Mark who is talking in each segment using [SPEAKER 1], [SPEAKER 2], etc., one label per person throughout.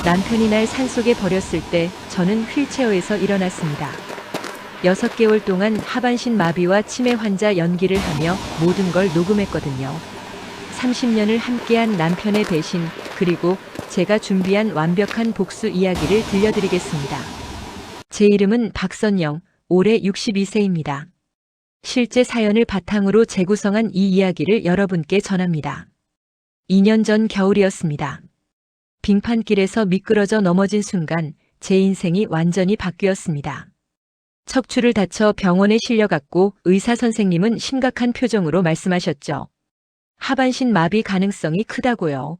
[SPEAKER 1] 남편이 날 산속에 버렸을 때 저는 휠체어에서 일어났습니다. 6개월 동안 하반신 마비와 치매 환자 연기를 하며 모든 걸 녹음했거든요. 30년을 함께한 남편의 배신, 그리고 제가 준비한 완벽한 복수 이야기를 들려드리겠습니다. 제 이름은 박선영, 올해 62세입니다. 실제 사연을 바탕으로 재구성한 이 이야기를 여러분께 전합니다. 2년 전 겨울이었습니다. 빙판길에서 미끄러져 넘어진 순간 제 인생이 완전히 바뀌었습니다. 척추를 다쳐 병원에 실려갔고 의사 선생님은 심각한 표정으로 말씀하셨죠. 하반신 마비 가능성이 크다고요.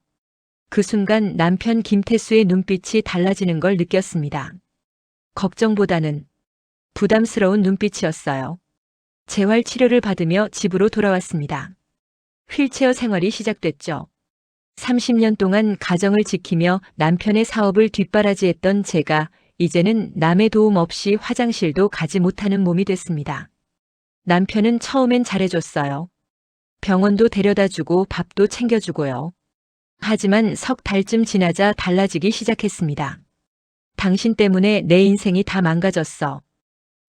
[SPEAKER 1] 그 순간 남편 김태수의 눈빛이 달라지는 걸 느꼈습니다. 걱정보다는 부담스러운 눈빛이었어요. 재활 치료를 받으며 집으로 돌아왔습니다. 휠체어 생활이 시작됐죠. 30년 동안 가정을 지키며 남편의 사업을 뒷바라지했던 제가 이제는 남의 도움 없이 화장실도 가지 못하는 몸이 됐습니다. 남편은 처음엔 잘해줬어요. 병원도 데려다주고 밥도 챙겨주고요. 하지만 석 달쯤 지나자 달라지기 시작했습니다. 당신 때문에 내 인생이 다 망가졌어.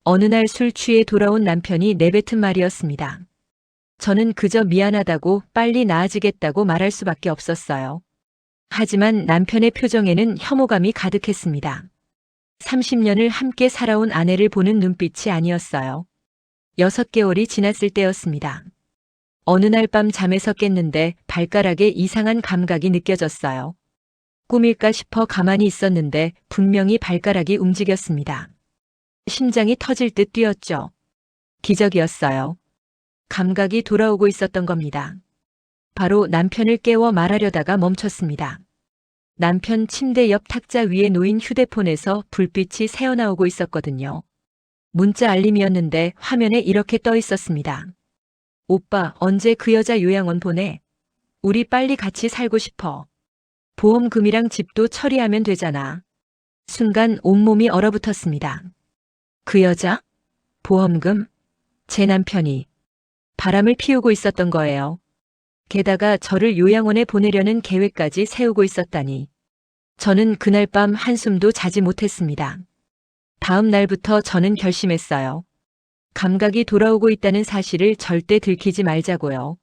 [SPEAKER 1] 어느 날 술 취해 돌아온 남편이 내뱉은 말이었습니다. 저는 그저 미안하다고 빨리 나아지겠다고 말할 수밖에 없었어요. 하지만 남편의 표정에는 혐오감이 가득했습니다. 30년을 함께 살아온 아내를 보는 눈빛이 아니었어요. 6개월이 지났을 때였습니다. 어느 날 밤 잠에서 깼는데 발가락에 이상한 감각이 느껴졌어요. 꿈일까 싶어 가만히 있었는데 분명히 발가락이 움직였습니다. 심장이 터질 듯 뛰었죠. 기적이었어요. 감각이 돌아오고 있었던 겁니다. 바로 남편을 깨워 말하려다가 멈췄습니다. 남편 침대 옆 탁자 위에 놓인 휴대폰에서 불빛이 새어나오고 있었거든요. 문자 알림이었는데 화면에 이렇게 떠 있었습니다. 오빠, 언제 그 여자 요양원 보내? 우리 빨리 같이 살고 싶어. 보험금이랑 집도 처리하면 되잖아. 순간 온몸이 얼어붙었습니다. 그 여자? 보험금? 제 남편이 바람을 피우고 있었던 거예요. 게다가 저를 요양원에 보내려는 계획까지 세우고 있었다니. 저는 그날 밤 한숨도 자지 못했습니다. 다음 날부터 저는 결심했어요. 감각이 돌아오고 있다는 사실을 절대 들키지 말자고요.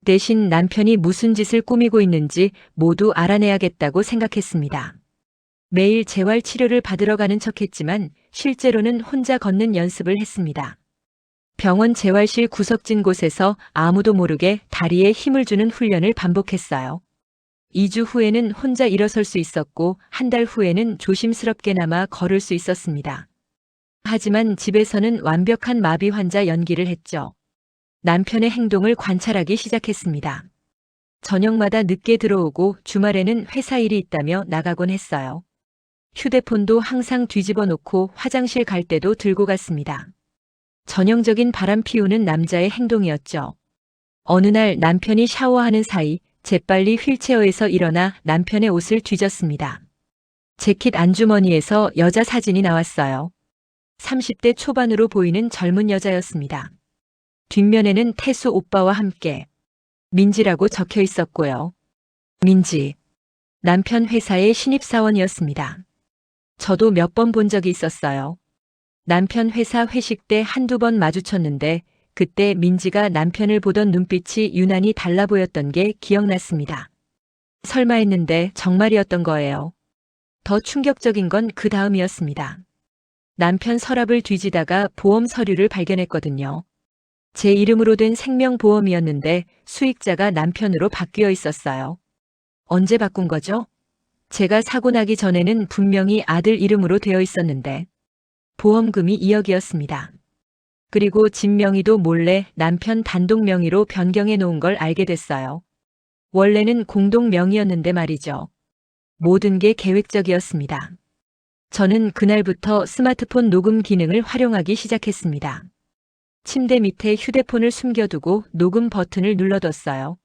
[SPEAKER 1] 대신 남편이 무슨 짓을 꾸미고 있는지 모두 알아내야겠다고 생각했습니다. 매일 재활 치료를 받으러 가는 척했지만 실제로는 혼자 걷는 연습을 했습니다. 병원 재활실 구석진 곳에서 아무도 모르게 다리에 힘을 주는 훈련을 반복했어요. 2주 후에는 혼자 일어설 수 있었고 한 달 후에는 조심스럽게나마 걸을 수 있었습니다. 하지만 집에서는 완벽한 마비 환자 연기를 했죠. 남편의 행동을 관찰하기 시작했습니다. 저녁마다 늦게 들어오고 주말에는 회사 일이 있다며 나가곤 했어요. 휴대폰도 항상 뒤집어 놓고 화장실 갈 때도 들고 갔습니다. 전형적인 바람 피우는 남자의 행동이었죠. 어느 날 남편이 샤워하는 사이 재빨리 휠체어에서 일어나 남편의 옷을 뒤졌습니다. 재킷 안주머니에서 여자 사진이 나왔어요. 30대 초반으로 보이는 젊은 여자였습니다. 뒷면에는 태수 오빠와 함께 민지라고 적혀 있었고요. 민지, 남편 회사의 신입사원이었습니다. 저도 몇 번 본 적이 있었어요. 남편 회사 회식 때 한두 번 마주쳤는데 그때 민지가 남편을 보던 눈빛이 유난히 달라 보였던 게 기억났습니다. 설마 했는데 정말이었던 거예요. 더 충격적인 건 그 다음이었습니다. 남편 서랍을 뒤지다가 보험 서류를 발견했거든요. 제 이름으로 된 생명보험이었는데 수익자가 남편으로 바뀌어 있었어요. 언제 바꾼 거죠? 제가 사고 나기 전에는 분명히 아들 이름으로 되어 있었는데 보험금이 2억이었습니다. 그리고 집 명의도 몰래 남편 단독 명의로 변경해 놓은 걸 알게 됐어요. 원래는 공동 명의였는데 말이죠. 모든 게 계획적이었습니다. 저는 그날부터 스마트폰 녹음 기능을 활용하기 시작했습니다. 침대 밑에 휴대폰을 숨겨두고 녹음 버튼을 눌러뒀어요.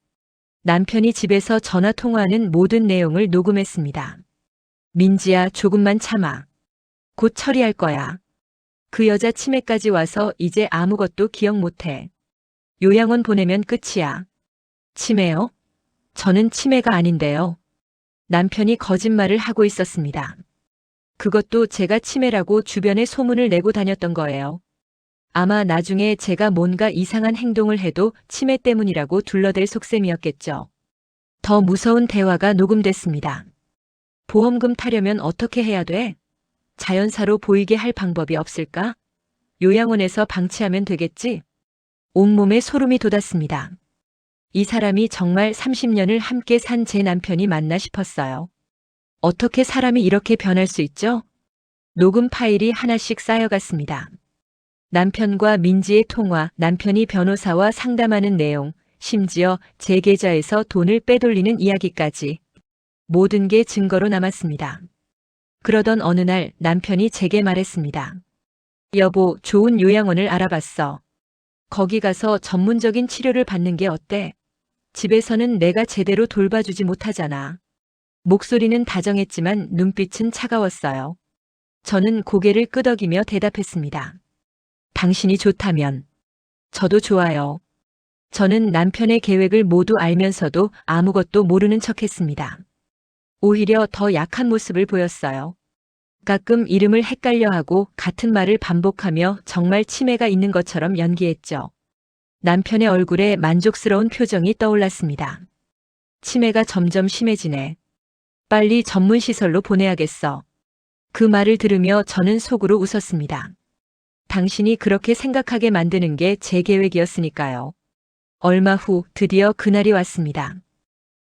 [SPEAKER 1] 남편이 집에서 전화 통화하는 모든 내용을 녹음했습니다. 민지야, 조금만 참아. 곧 처리할 거야. 그 여자 치매까지 와서 이제 아무것도 기억 못해. 요양원 보내면 끝이야. 치매요? 저는 치매가 아닌데요. 남편이 거짓말을 하고 있었습니다. 그것도 제가 치매라고 주변에 소문을 내고 다녔던 거예요. 아마 나중에 제가 뭔가 이상한 행동을 해도 치매 때문이라고 둘러댈 속셈이었겠죠. 더 무서운 대화가 녹음됐습니다. 보험금 타려면 어떻게 해야 돼? 자연사로 보이게 할 방법이 없을까? 요양원에서 방치하면 되겠지? 온몸에 소름이 돋았습니다. 이 사람이 정말 30년을 함께 산 제 남편이 맞나 싶었어요. 어떻게 사람이 이렇게 변할 수 있죠? 녹음 파일이 하나씩 쌓여갔습니다. 남편과 민지의 통화, 남편이 변호사와 상담하는 내용, 심지어 제 계좌에서 돈을 빼돌리는 이야기까지. 모든 게 증거로 남았습니다. 그러던 어느 날 남편이 제게 말했습니다. 여보, 좋은 요양원을 알아봤어. 거기 가서 전문적인 치료를 받는 게 어때? 집에서는 내가 제대로 돌봐주지 못하잖아. 목소리는 다정했지만 눈빛은 차가웠어요. 저는 고개를 끄덕이며 대답했습니다. 당신이 좋다면 저도 좋아요. 저는 남편의 계획을 모두 알면서도 아무것도 모르는 척했습니다. 오히려 더 약한 모습을 보였어요. 가끔 이름을 헷갈려하고 같은 말을 반복하며 정말 치매가 있는 것처럼 연기했죠. 남편의 얼굴에 만족스러운 표정이 떠올랐습니다. 치매가 점점 심해지네. 빨리 전문시설로 보내야겠어. 그 말을 들으며 저는 속으로 웃었습니다. 당신이 그렇게 생각하게 만드는 게 제 계획이었으니까요. 얼마 후 드디어 그날이 왔습니다.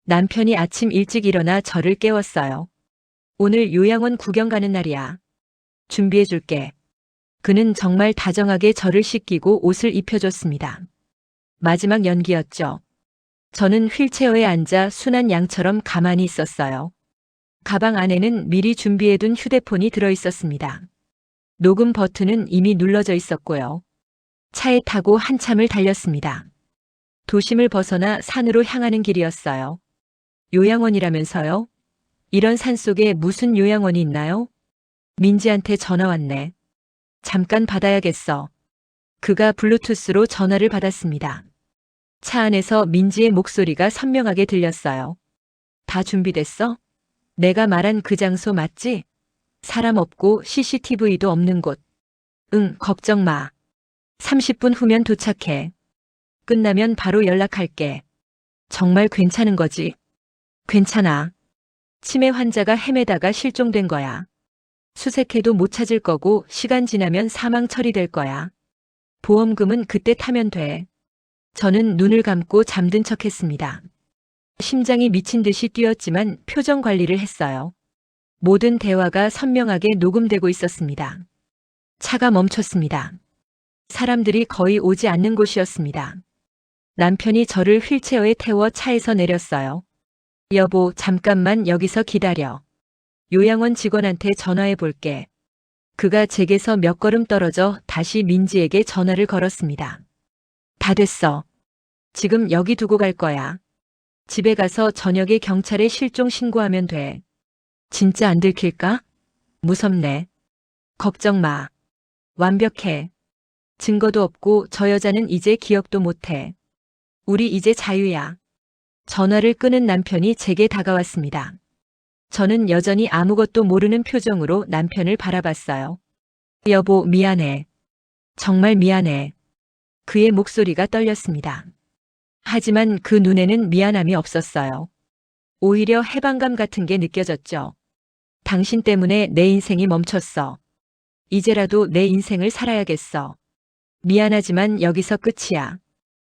[SPEAKER 1] 남편이 아침 일찍 일어나 저를 깨웠어요. 오늘 요양원 구경 가는 날이야. 준비해줄게. 그는 정말 다정하게 저를 씻기고 옷을 입혀줬습니다. 마지막 연기였죠. 저는 휠체어에 앉아 순한 양처럼 가만히 있었어요. 가방 안에는 미리 준비해둔 휴대폰이 들어있었습니다. 녹음 버튼은 이미 눌러져 있었고요. 차에 타고 한참을 달렸습니다. 도심을 벗어나 산으로 향하는 길이었어요. 요양원이라면서요? 이런 산속에 무슨 요양원이 있나요? 민지한테 전화 왔네. 잠깐 받아야겠어. 그가 블루투스로 전화를 받았습니다. 차 안에서 민지의 목소리가 선명하게 들렸어요. 다 준비됐어? 내가 말한 그 장소 맞지? 사람 없고 CCTV도 없는 곳. 응, 걱정 마. 30분 후면 도착해. 끝나면 바로 연락할게. 정말 괜찮은 거지? 괜찮아. 치매 환자가 헤매다가 실종된 거야. 수색해도 못 찾을 거고 시간 지나면 사망 처리될 거야. 보험금은 그때 타면 돼. 저는 눈을 감고 잠든 척했습니다. 심장이 미친 듯이 뛰었지만 표정 관리를 했어요. 모든 대화가 선명하게 녹음되고 있었습니다. 차가 멈췄습니다. 사람들이 거의 오지 않는 곳이었습니다. 남편이 저를 휠체어에 태워 차에서 내렸어요. 여보, 잠깐만 여기서 기다려. 요양원 직원한테 전화해 볼게. 그가 제게서 몇 걸음 떨어져 다시 민지에게 전화를 걸었습니다. 다 됐어. 지금 여기 두고 갈 거야. 집에 가서 저녁에 경찰에 실종 신고하면 돼. 진짜 안 들킬까? 무섭네. 걱정 마. 완벽해. 증거도 없고 저 여자는 이제 기억도 못해. 우리 이제 자유야. 전화를 끊은 남편이 제게 다가왔습니다. 저는 여전히 아무것도 모르는 표정으로 남편을 바라봤어요. 여보, 미안해. 정말 미안해. 그의 목소리가 떨렸습니다. 하지만 그 눈에는 미안함이 없었어요. 오히려 해방감 같은 게 느껴졌죠. 당신 때문에 내 인생이 멈췄어. 이제라도 내 인생을 살아야겠어. 미안하지만 여기서 끝이야.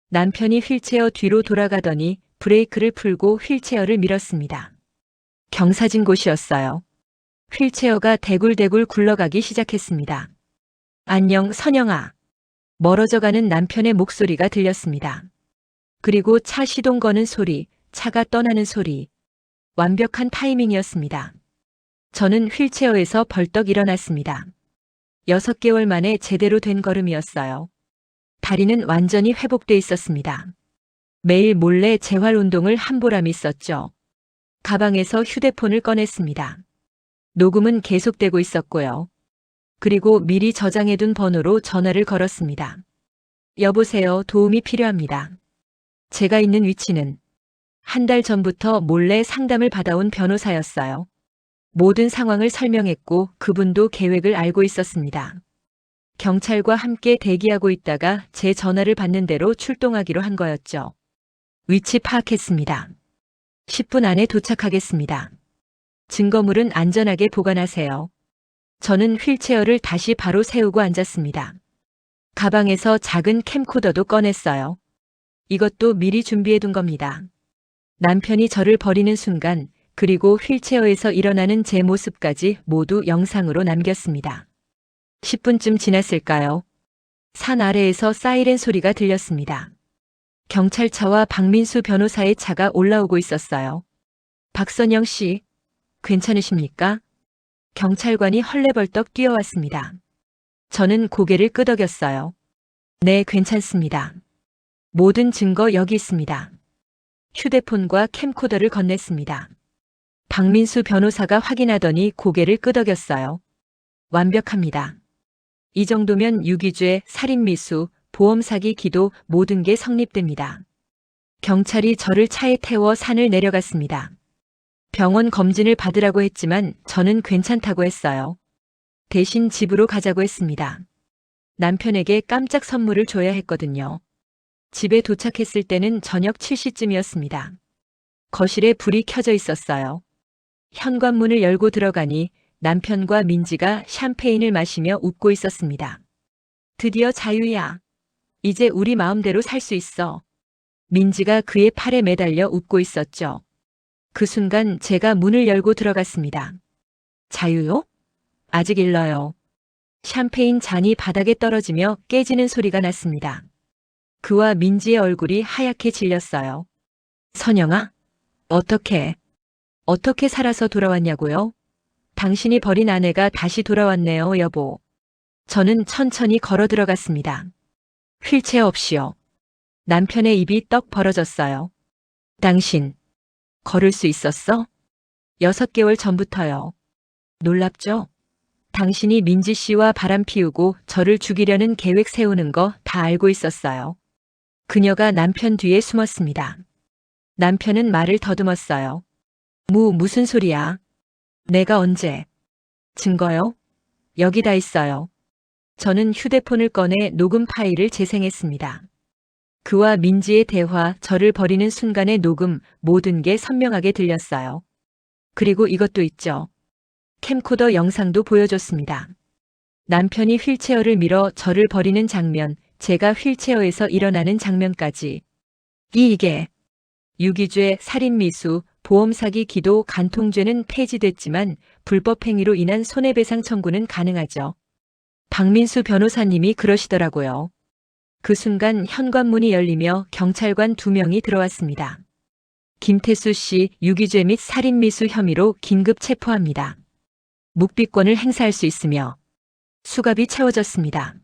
[SPEAKER 1] 남편이 휠체어 뒤로 돌아가더니 브레이크를 풀고 휠체어를 밀었습니다. 경사진 곳이었어요. 휠체어가 대굴대굴 굴러가기 시작했습니다. 안녕, 선영아. 멀어져가는 남편의 목소리가 들렸습니다. 그리고 차 시동 거는 소리, 차가 떠나는 소리. 완벽한 타이밍이었습니다. 저는 휠체어에서 벌떡 일어났습니다. 6개월 만에 제대로 된 걸음이었어요. 다리는 완전히 회복돼 있었습니다. 매일 몰래 재활 운동을 한 보람이 있었죠. 가방에서 휴대폰을 꺼냈습니다. 녹음은 계속되고 있었고요. 그리고 미리 저장해둔 번호로 전화를 걸었습니다. 여보세요, 도움이 필요합니다. 제가 있는 위치는 한 달 전부터 몰래 상담을 받아온 변호사였어요. 모든 상황을 설명했고 그분도 계획을 알고 있었습니다. 경찰과 함께 대기하고 있다가 제 전화를 받는 대로 출동하기로 한 거였죠. 위치 파악했습니다. 10분 안에 도착하겠습니다. 증거물은 안전하게 보관하세요. 저는 휠체어를 다시 바로 세우고 앉았습니다. 가방에서 작은 캠코더도 꺼냈어요. 이것도 미리 준비해 둔 겁니다. 남편이 저를 버리는 순간, 그리고 휠체어에서 일어나는 제 모습까지 모두 영상으로 남겼습니다. 10분쯤 지났을까요? 산 아래에서 사이렌 소리가 들렸습니다. 경찰차와 박민수 변호사의 차가 올라오고 있었어요. 박선영 씨, 괜찮으십니까? 경찰관이 헐레벌떡 뛰어왔습니다. 저는 고개를 끄덕였어요. 네, 괜찮습니다. 모든 증거 여기 있습니다. 휴대폰과 캠코더를 건넸습니다. 박민수 변호사가 확인하더니 고개를 끄덕였어요. 완벽합니다. 이 정도면 유기죄, 살인미수, 보험사기 기도 모든 게 성립됩니다. 경찰이 저를 차에 태워 산을 내려갔습니다. 병원 검진을 받으라고 했지만 저는 괜찮다고 했어요. 대신 집으로 가자고 했습니다. 남편에게 깜짝 선물을 줘야 했거든요. 집에 도착했을 때는 저녁 7시쯤이었습니다. 거실에 불이 켜져 있었어요. 현관문을 열고 들어가니 남편과 민지가 샴페인을 마시며 웃고 있었습니다. 드디어 자유야. 이제 우리 마음대로 살 수 있어. 민지가 그의 팔에 매달려 웃고 있었죠. 그 순간 제가 문을 열고 들어갔습니다. 자유요? 아직 일러요. 샴페인 잔이 바닥에 떨어지며 깨지는 소리가 났습니다. 그와 민지의 얼굴이 하얗게 질렸어요. 선영아? 어떻게 살아서 돌아왔냐고요? 당신이 버린 아내가 다시 돌아왔네요, 여보. 저는 천천히 걸어 들어갔습니다. 휠체어 없이요. 남편의 입이 떡 벌어졌어요. 당신, 걸을 수 있었어? 6개월 전부터요. 놀랍죠? 당신이 민지 씨와 바람 피우고 저를 죽이려는 계획 세우는 거 다 알고 있었어요. 그녀가 남편 뒤에 숨었습니다. 남편은 말을 더듬었어요. 무슨 소리야? 내가 언제? 증거요? 여기 다 있어요. 저는 휴대폰을 꺼내 녹음 파일을 재생했습니다. 그와 민지의 대화, 저를 버리는 순간의 녹음, 모든 게 선명하게 들렸어요. 그리고 이것도 있죠. 캠코더 영상도 보여줬습니다. 남편이 휠체어를 밀어 저를 버리는 장면, 제가 휠체어에서 일어나는 장면까지. 이게 유기죄, 살인미수, 보험사기 기도, 간통죄는 폐지됐지만 불법 행위로 인한 손해배상 청구는 가능하죠. 박민수 변호사님이 그러시더라고요. 그 순간 현관문이 열리며 경찰관 2명이 들어왔습니다. 김태수 씨 유기죄 및 살인미수 혐의로 긴급 체포합니다. 묵비권을 행사할 수 있으며 수갑이 채워졌습니다.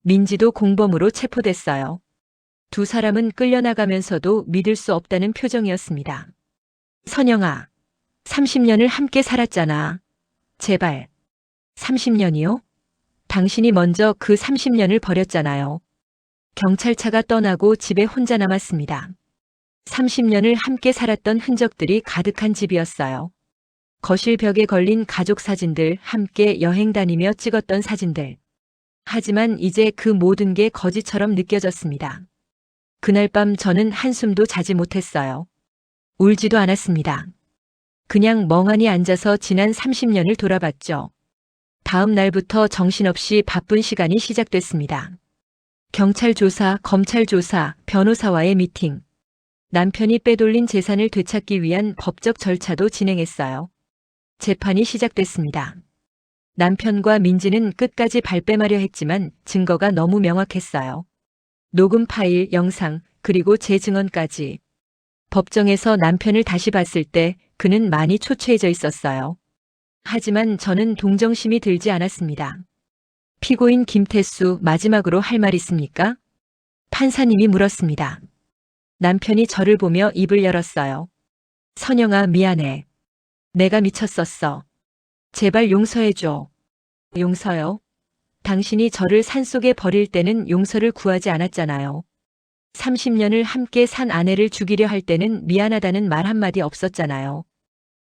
[SPEAKER 1] 민지도 공범으로 체포됐어요. 두 사람은 끌려나가면서도 믿을 수 없다는 표정이었습니다. 선영아, 30년을 함께 살았잖아. 제발. 30년이요? 당신이 먼저 그 30년을 버렸잖아요. 경찰차가 떠나고 집에 혼자 남았습니다. 30년을 함께 살았던 흔적들이 가득한 집이었어요. 거실 벽에 걸린 가족 사진들, 함께 여행 다니며 찍었던 사진들. 하지만 이제 그 모든 게 거짓처럼 느껴졌습니다. 그날 밤 저는 한숨도 자지 못했어요. 울지도 않았습니다. 그냥 멍하니 앉아서 지난 30년을 돌아봤죠. 다음 날부터 정신없이 바쁜 시간이 시작됐습니다. 경찰 조사, 검찰 조사, 변호사와의 미팅. 남편이 빼돌린 재산을 되찾기 위한 법적 절차도 진행했어요. 재판이 시작됐습니다. 남편과 민지는 끝까지 발뺌하려 했지만 증거가 너무 명확했어요. 녹음 파일, 영상, 그리고 제 증언까지. 법정에서 남편을 다시 봤을 때 그는 많이 초췌해져 있었어요. 하지만 저는 동정심이 들지 않았습니다. 피고인 김태수, 마지막으로 할 말 있습니까? 판사님이 물었습니다. 남편이 저를 보며 입을 열었어요. 선영아, 미안해. 내가 미쳤었어. 제발 용서해줘. 용서요? 당신이 저를 산속에 버릴 때는 용서를 구하지 않았잖아요. 30년을 함께 산 아내를 죽이려 할 때는 미안하다는 말 한마디 없었잖아요.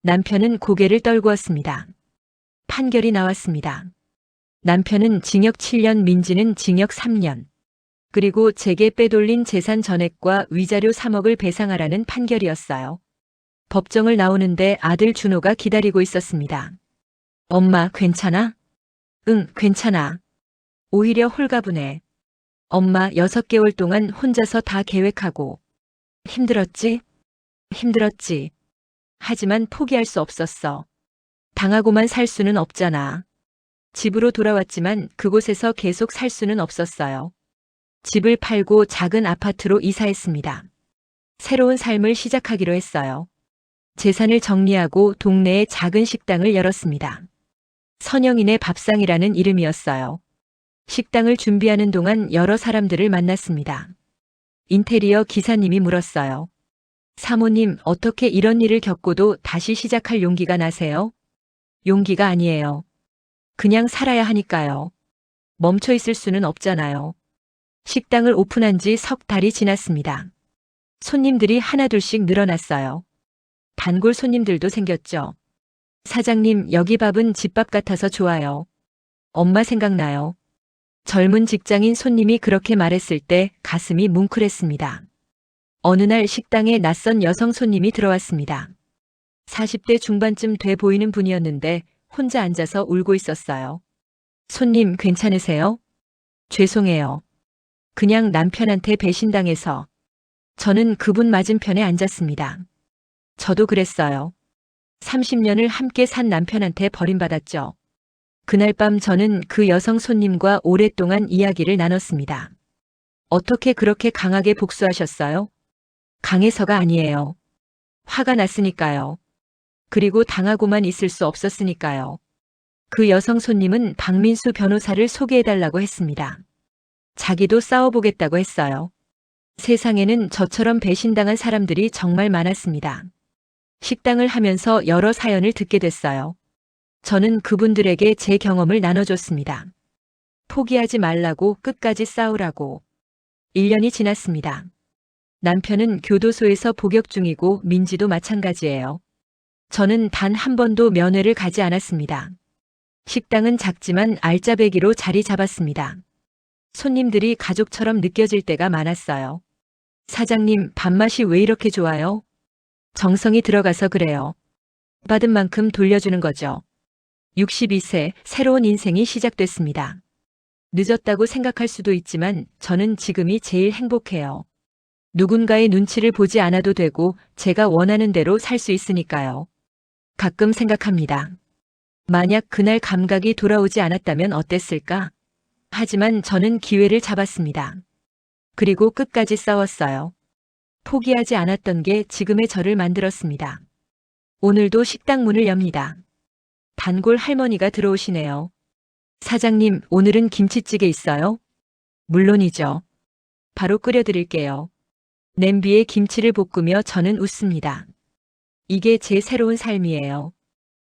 [SPEAKER 1] 남편은 고개를 떨구었습니다. 판결이 나왔습니다. 남편은 징역 7년, 민지는 징역 3년. 그리고 제게 빼돌린 재산 전액과 위자료 3억을 배상하라는 판결이었어요. 법정을 나오는데 아들 준호가 기다리고 있었습니다. 엄마, 괜찮아? 응, 괜찮아. 오히려 홀가분해. 엄마 6개월 동안 혼자서 다 계획하고. 힘들었지? 힘들었지. 하지만 포기할 수 없었어. 당하고만 살 수는 없잖아. 집으로 돌아왔지만 그곳에서 계속 살 수는 없었어요. 집을 팔고 작은 아파트로 이사했습니다. 새로운 삶을 시작하기로 했어요. 재산을 정리하고 동네에 작은 식당을 열었습니다. 선영인의 밥상이라는 이름이었어요. 식당을 준비하는 동안 여러 사람들을 만났습니다. 인테리어 기사님이 물었어요. 사모님, 어떻게 이런 일을 겪고도 다시 시작할 용기가 나세요? 용기가 아니에요. 그냥 살아야 하니까요. 멈춰 있을 수는 없잖아요. 식당을 오픈한 지 석 달이 지났습니다. 손님들이 하나둘씩 늘어났어요. 단골 손님들도 생겼죠. 사장님, 여기 밥은 집밥 같아서 좋아요. 엄마 생각나요. 젊은 직장인 손님이 그렇게 말했을 때 가슴이 뭉클했습니다. 어느 날 식당에 낯선 여성 손님이 들어왔습니다. 40대 중반쯤 돼 보이는 분이었는데 혼자 앉아서 울고 있었어요. 손님, 괜찮으세요? 죄송해요. 그냥 남편한테 배신당해서. 저는 그분 맞은편에 앉았습니다. 저도 그랬어요. 30년을 함께 산 남편한테 버림받았죠. 그날 밤 저는 그 여성 손님과 오랫동안 이야기를 나눴습니다. 어떻게 그렇게 강하게 복수하셨어요? 강해서가 아니에요. 화가 났으니까요. 그리고 당하고만 있을 수 없었으니까요. 그 여성 손님은 박민수 변호사를 소개해달라고 했습니다. 자기도 싸워보겠다고 했어요. 세상에는 저처럼 배신당한 사람들이 정말 많았습니다. 식당을 하면서 여러 사연을 듣게 됐어요. 저는 그분들에게 제 경험을 나눠줬습니다. 포기하지 말라고, 끝까지 싸우라고. 1년이 지났습니다. 남편은 교도소에서 복역 중이고 민지도 마찬가지예요. 저는 단 한 번도 면회를 가지 않았습니다. 식당은 작지만 알짜배기로 자리 잡았습니다. 손님들이 가족처럼 느껴질 때가 많았어요. 사장님, 밥맛이 왜 이렇게 좋아요? 정성이 들어가서 그래요. 받은 만큼 돌려주는 거죠. 62세, 새로운 인생이 시작됐습니다. 늦었다고 생각할 수도 있지만 저는 지금이 제일 행복해요. 누군가의 눈치를 보지 않아도 되고 제가 원하는 대로 살 수 있으니까요. 가끔 생각합니다. 만약 그날 감각이 돌아오지 않았다면 어땠을까? 하지만 저는 기회를 잡았습니다. 그리고 끝까지 싸웠어요. 포기하지 않았던 게 지금의 저를 만들었습니다. 오늘도 식당 문을 엽니다. 단골 할머니가 들어오시네요. 사장님, 오늘은 김치찌개 있어요? 물론이죠. 바로 끓여드릴게요. 냄비에 김치를 볶으며 저는 웃습니다. 이게 제 새로운 삶이에요.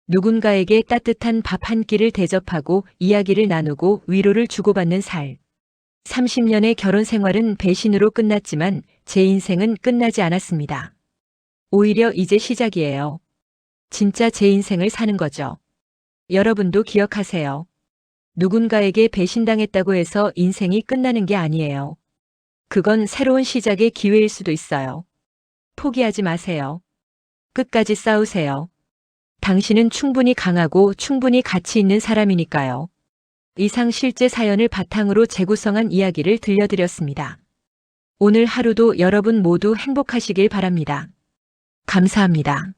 [SPEAKER 1] 누군가에게 따뜻한 밥 한 끼를 대접하고 이야기를 나누고 위로를 주고받는 살. 30년의 결혼 생활은 배신으로 끝났지만 제 인생은 끝나지 않았습니다. 오히려 이제 시작이에요. 진짜 제 인생을 사는 거죠. 여러분도 기억하세요. 누군가에게 배신당했다고 해서 인생이 끝나는 게 아니에요. 그건 새로운 시작의 기회일 수도 있어요. 포기하지 마세요. 끝까지 싸우세요. 당신은 충분히 강하고 충분히 가치 있는 사람이니까요. 이상 실제 사연을 바탕으로 재구성한 이야기를 들려드렸습니다. 오늘 하루도 여러분 모두 행복하시길 바랍니다. 감사합니다.